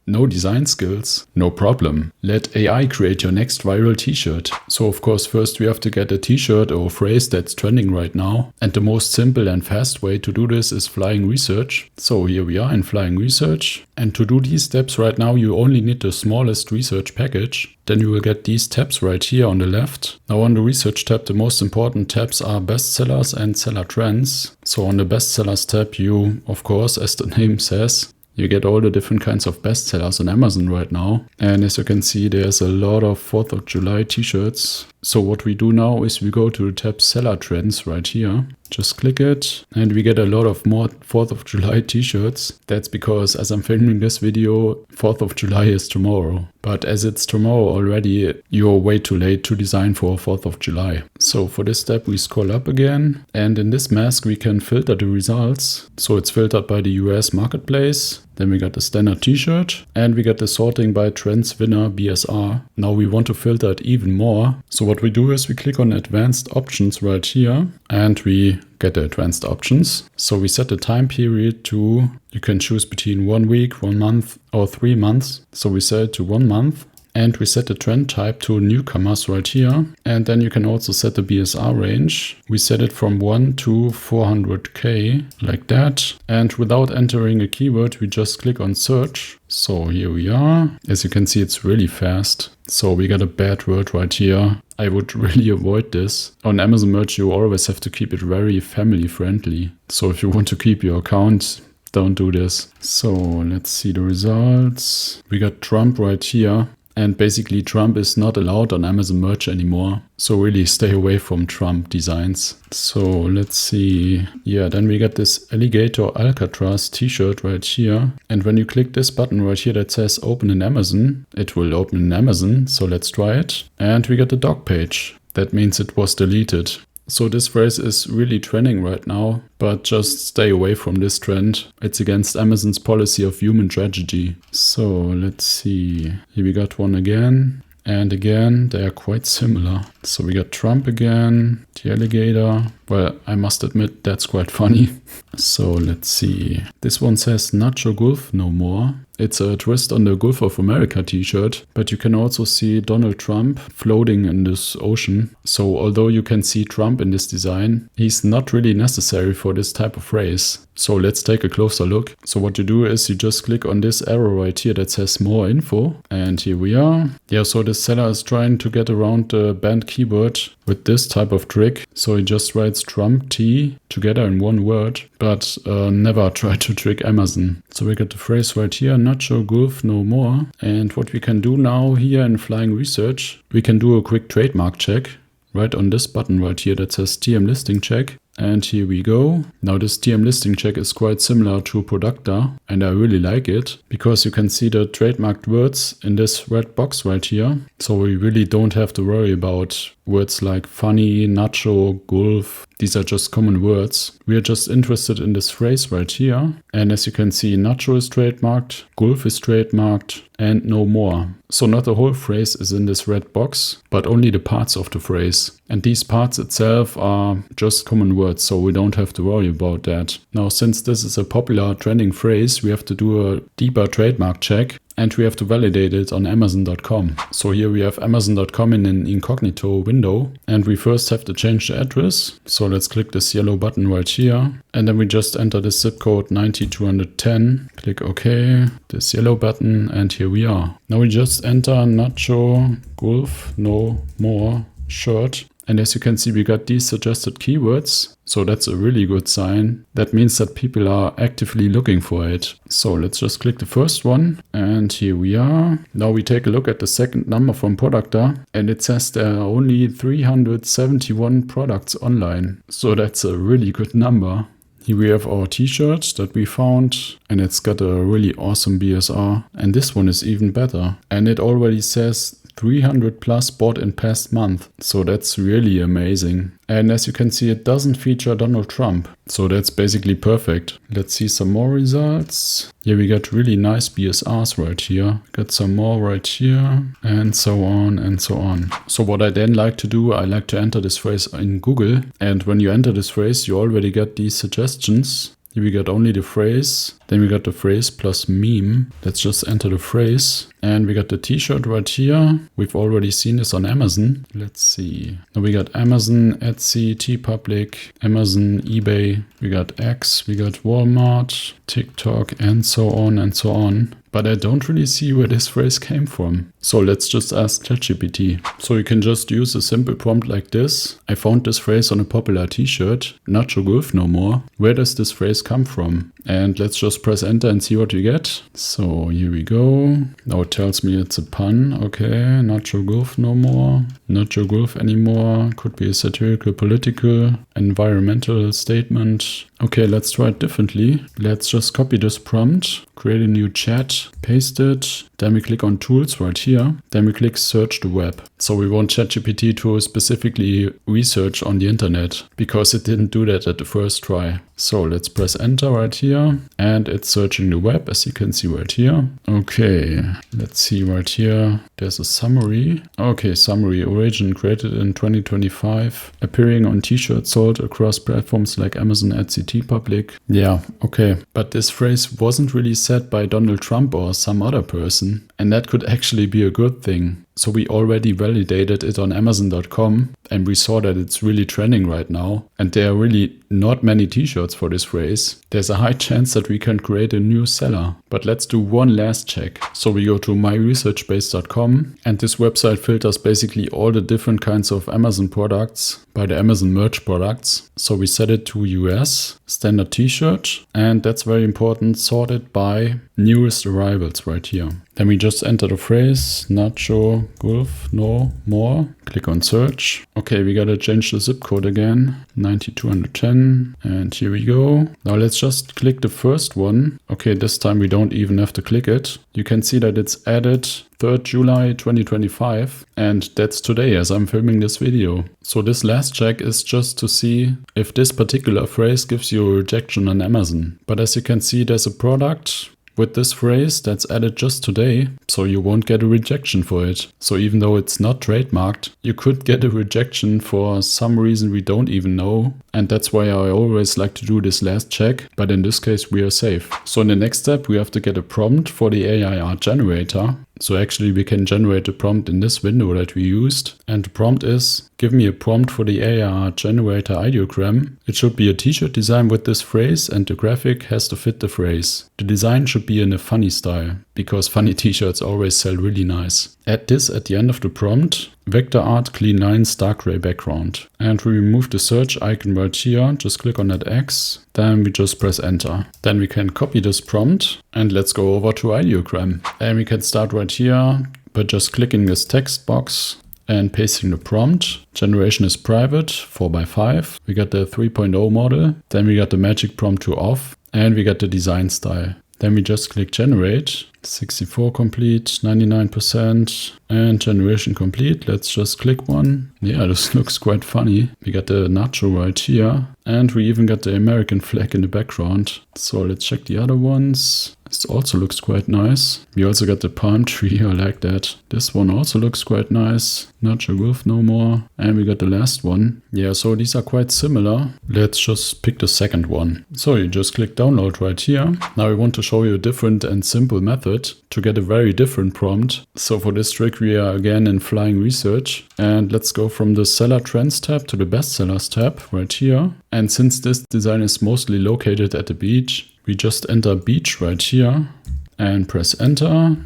No design skills? No problem. Let AI create your next viral t-shirt. So of course first we have to get a t-shirt or a phrase that's trending right now. And the most simple and fast way to do this is flying research. So here we are in flying research. And to do these steps right now you only need the smallest research package. Then you will get these tabs right here on the left. Now on the research tab the most important tabs are bestsellers and seller trends. So on the bestsellers tab you, of course, as the name says, you get all the different kinds of bestsellers on Amazon right now. And as you can see, there's a lot of 4th of July t-shirts. So what we do now is we go to the tab Seller Trends right here. Just click it and we get a lot of more 4th of July t-shirts. That's because as I'm filming this video, 4th of July is tomorrow. But as it's tomorrow already, you're way too late to design for 4th of July. So for this step, we scroll up again. And in this mask, we can filter the results. So it's filtered by the US marketplace. Then we got the standard t-shirt and we got the sorting by trends winner BSR. Now we want to filter it even more. So what we do is we click on advanced options right here and we get the advanced options. So we set the time period to, you can choose between 1 week, 1 month or 3 months. So we set it to 1 month. And we set the trend type to newcomers right here. And then you can also set the BSR range. We set it from 1 to 400k, like that. And without entering a keyword, we just click on search. So here we are. As you can see, it's really fast. So we got a bad word right here. I would really avoid this. On Amazon Merch, you always have to keep it very family friendly. So if you want to keep your account, don't do this. So let's see the results. We got Trump right here. And basically Trump is not allowed on Amazon Merch anymore. So really stay away from Trump designs. So let's see. Yeah, then we get this alligator Alcatraz t-shirt right here. And when you click this button right here that says open in Amazon, it will open in Amazon. So let's try it. And we get the dog page. That means it was deleted. So this phrase is really trending right now, but just stay away from this trend. It's against Amazon's policy of human tragedy. So let's see. Here we got one again. And again, they are quite similar. So we got Trump again, the alligator. Well, I must admit, that's quite funny. So let's see. This one says Nacho Gulf no more. It's a twist on the Gulf of America t-shirt, but you can also see Donald Trump floating in this ocean. So although you can see Trump in this design, he's not really necessary for this type of phrase. So let's take a closer look. So what you do is you just click on this arrow right here that says more info. And here we are. Yeah, so the seller is trying to get around the banned keyword with this type of trick. So he just writes Trump T together in one word, but never try to trick Amazon. So we get the phrase right here, Nacho Gulf no more. And what we can do now here in Flying Research, we can do a quick trademark check right on this button right here that says TM listing check. And here we go. Now this TM listing check is quite similar to Producta and I really like it because you can see the trademarked words in this red box right here. So we really don't have to worry about words like funny, nacho, gulf. These are just common words. We are just interested in this phrase right here. And as you can see, nacho is trademarked, gulf is trademarked, and no more. So not the whole phrase is in this red box, but only the parts of the phrase. And these parts itself are just common words, so we don't have to worry about that. Now, since this is a popular trending phrase, we have to do a deeper trademark check. And we have to validate it on Amazon.com. So here we have Amazon.com in an incognito window. And we first have to change the address. So let's click this yellow button right here. And then we just enter the zip code 90210. Click OK, this yellow button, and here we are. Now we just enter Nacho Gulf no more shirt. And as you can see, we got these suggested keywords. So that's a really good sign. That means that people are actively looking for it. So let's just click the first one. And here we are. Now we take a look at the second number from Producta. And it says there are only 371 products online. So that's a really good number. Here we have our t-shirt that we found, and it's got a really awesome BSR. And this one is even better. And it already says 300 plus bought in past month. So that's really amazing. And as you can see, it doesn't feature Donald Trump. So that's basically perfect. Let's see some more results. Here we got really nice BSRs right here. Got some more right here, and so on and so on. So what I then like to do, I like to enter this phrase in Google. And when you enter this phrase, you already get these suggestions. Here we got only the phrase. Then we got the phrase plus meme. Let's just enter the phrase. And we got the t-shirt right here. We've already seen this on Amazon. Let's see. Now we got Amazon, Etsy, TeePublic, Amazon, eBay. We got X, we got Walmart, TikTok, and so on and so on. But I don't really see where this phrase came from. So let's just ask ChatGPT. So you can just use a simple prompt like this. I found this phrase on a popular t-shirt. Nacho Golf no more. Where does this phrase come from? And let's just press enter and see what you get. So here we go. Now it tells me it's a pun. Okay, Nacho Golf no more. Nacho Golf anymore. Could be a satirical, political, environmental statement. Okay, let's try it differently. Let's just copy this prompt, create a new chat, paste it. Then we click on tools right here. Then we click search the web. So we want ChatGPT to specifically research on the internet because it didn't do that at the first try. So let's press enter right here and it's searching the web as you can see right here. Okay, let's see right here. There's a summary. Okay, summary origin created in 2025, appearing on t-shirts sold across platforms like Amazon, Etsy, TeePublic. Yeah, okay. But this phrase wasn't really said by Donald Trump or some other person. And that could actually be a good thing. So we already validated it on Amazon.com and we saw that it's really trending right now. And there are really not many t-shirts for this phrase. There's a high chance that we can create a new seller. But let's do one last check. So we go to myresearchbase.com and this website filters basically all the different kinds of Amazon products by the Amazon merch products. So we set it to US, standard t-shirt, and that's very important, sorted by newest arrivals right here. Then we just enter the phrase, Nacho Golf no more. Click on search. Okay, we gotta change the zip code again, 90210. And here we go. Now let's just click the first one. Okay, this time we don't even have to click it. You can see that it's added 3rd July 2025. And that's today as I'm filming this video. So this last check is just to see if this particular phrase gives you a rejection on Amazon. But as you can see, there's a product with this phrase that's added just today, so you won't get a rejection for it. So even though it's not trademarked, you could get a rejection for some reason we don't even know. And that's why I always like to do this last check, but in this case we are safe. So in the next step we have to get a prompt for the AI art generator. So actually we can generate a prompt in this window that we used. And the prompt is, give me a prompt for the AI art generator ideogram. It should be a t-shirt design with this phrase and the graphic has to fit the phrase. The design should be in a funny style, because funny t-shirts always sell really nice. Add this at the end of the prompt. Vector art, clean lines, dark gray background. And we remove the search icon right here. Just click on that X. Then we just press enter. Then we can copy this prompt and let's go over to Ideogram. And we can start right here by just clicking this text box and pasting the prompt. Generation is private, 4x5. We got the 3.0 model. Then we got the magic prompt to off and we got the design style. Then we just click generate, 64 complete, 99%, and generation complete. Let's just click one. Yeah, this looks quite funny. We got the nacho right here, and we even got the American flag in the background. So let's check the other ones. This also looks quite nice. We also got the palm tree, I like that. This one also looks quite nice. Nacho Golf no more. And we got the last one. Yeah, so these are quite similar. Let's just pick the second one. So you just click download right here. Now we want to show you a different and simple method to get a very different prompt. So for this trick we are again in flying research. And let's go from the seller trends tab to the bestsellers tab right here. And since this design is mostly located at the beach, we just enter beach right here and press enter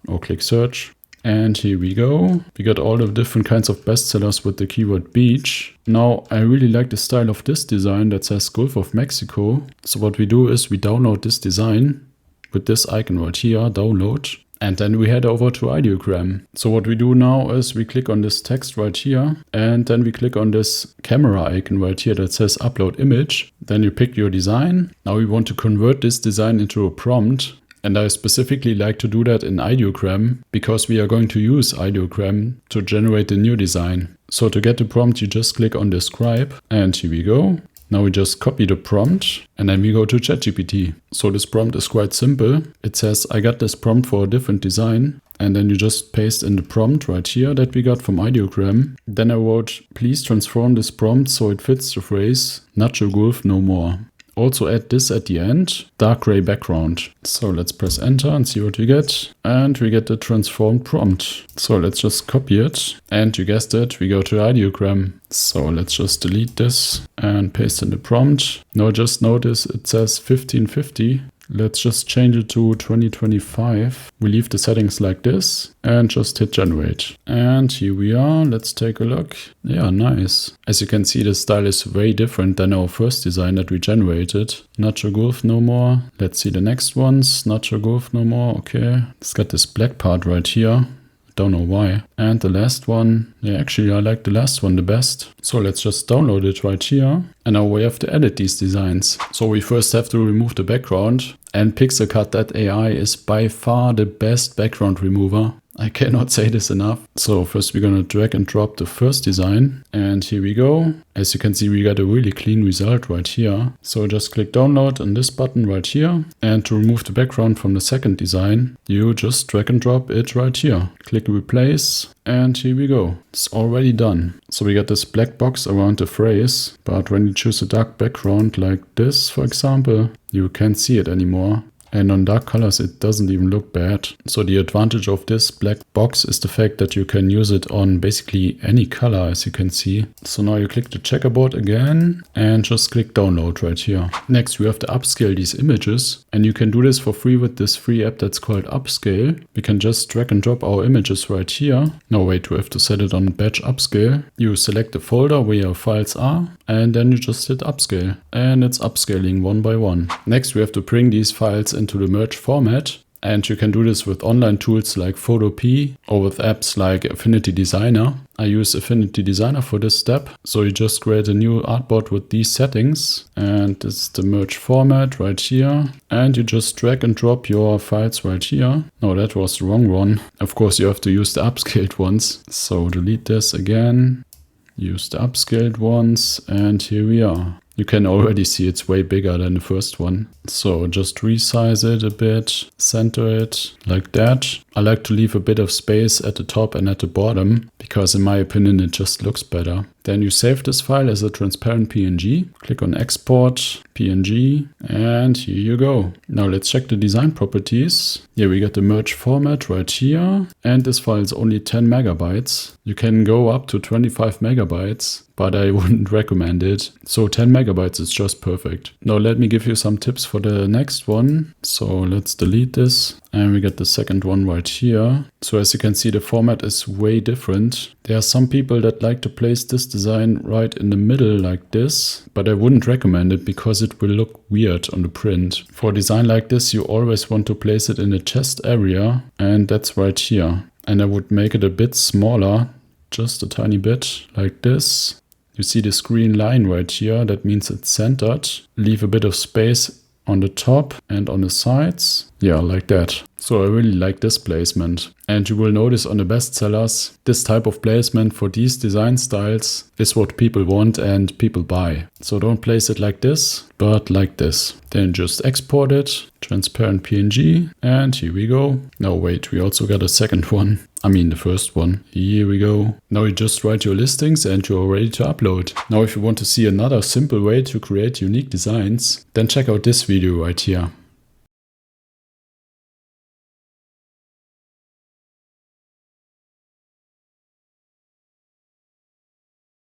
or click search. And here we go. We got all the different kinds of bestsellers with the keyword beach. Now I really like the style of this design that says Gulf of Mexico. So what we do is we download this design with this icon right here, download. And then we head over to Ideogram. So what we do now is we click on this text right here and then we click on this camera icon right here that says upload image. Then you pick your design. Now we want to convert this design into a prompt. And I specifically like to do that in Ideogram because we are going to use Ideogram to generate the new design. So to get the prompt, you just click on describe and here we go. Now we just copy the prompt and then we go to ChatGPT. So this prompt is quite simple. It says, I got this prompt for a different design. And then you just paste in the prompt right here that we got from Ideogram. Then I wrote, please transform this prompt so it fits the phrase, Nacho Golf no more. Also add this at the end, dark gray background. So let's press enter and see what we get. And we get the transformed prompt. So let's just copy it. And you guessed it, we go to Ideogram. So let's just delete this and paste in the prompt. Now just notice it says 1550. Let's just change it to 2025. We leave the settings like this and just hit generate. And here we are. Let's take a look. Yeah, nice. As you can see, the style is way different than our first design that we generated. Nacho Golf no more. Let's see the next ones. Nacho Golf no more. Okay. It's got this black part right here. Don't know why. And the last one, yeah, actually I like the last one the best. So let's just download it right here. And now we have to edit these designs. So we first have to remove the background. And Pixelcut.ai is by far the best background remover. I cannot say this enough. So first we're gonna drag and drop the first design. And here we go. As you can see, we got a really clean result right here. So just click download on this button right here. And to remove the background from the second design, you just drag and drop it right here. Click replace. And here we go. It's already done. So we got this black box around the phrase. But when you choose a dark background like this, for example, you can't see it anymore. And on dark colors it doesn't even look bad. So the advantage of this black box is the fact that you can use it on basically any color, as you can see. So now you click the checkerboard again and just click download right here. Next we have to upscale these images, and you can do this for free with this free app that's called Upscale. We can just drag and drop our images right here. No, wait, we have to set it on batch upscale. You select the folder where your files are and then you just hit upscale, and it's upscaling one by one. Next we have to bring these files into the merge format, and you can do this with online tools like Photopea or with apps like Affinity Designer. I use Affinity Designer for this step. So you just create a new artboard with these settings, and this is the merge format right here, and you just drag and drop your files right here. No, that was the wrong one. Of course you have to use the upscaled ones. So delete this again, use the upscaled ones, and here we are. You can already see it's way bigger than the first one. So just resize it a bit, center it like that. I like to leave a bit of space at the top and at the bottom, because in my opinion it just looks better. Then you save this file as a transparent PNG. Click on export PNG, and here you go. Now let's check the design properties. Here we got the merge format right here, and this file is only 10 megabytes. You can go up to 25 megabytes, but I wouldn't recommend it. So 10 megabytes is just perfect. Now let me give you some tips for the next one. So let's delete this. And we get the second one right here. So as you can see, the format is way different. There are some people that like to place this design right in the middle like this, but I wouldn't recommend it because it will look weird on the print. For a design like this, you always want to place it in the chest area, and that's right here. And I would make it a bit smaller, just a tiny bit like this. You see this green line right here, that means it's centered. Leave a bit of space on the top and on the sides. Yeah, like that. So I really like this placement. And you will notice on the bestsellers, this type of placement for these design styles is what people want and people buy. So don't place it like this, but like this. Then just export it, transparent PNG, and here we go. No, wait, we also got a second one. I mean the first one. Here we go. Now you just write your listings and you're ready to upload. Now if you want to see another simple way to create unique designs, then check out this video right here.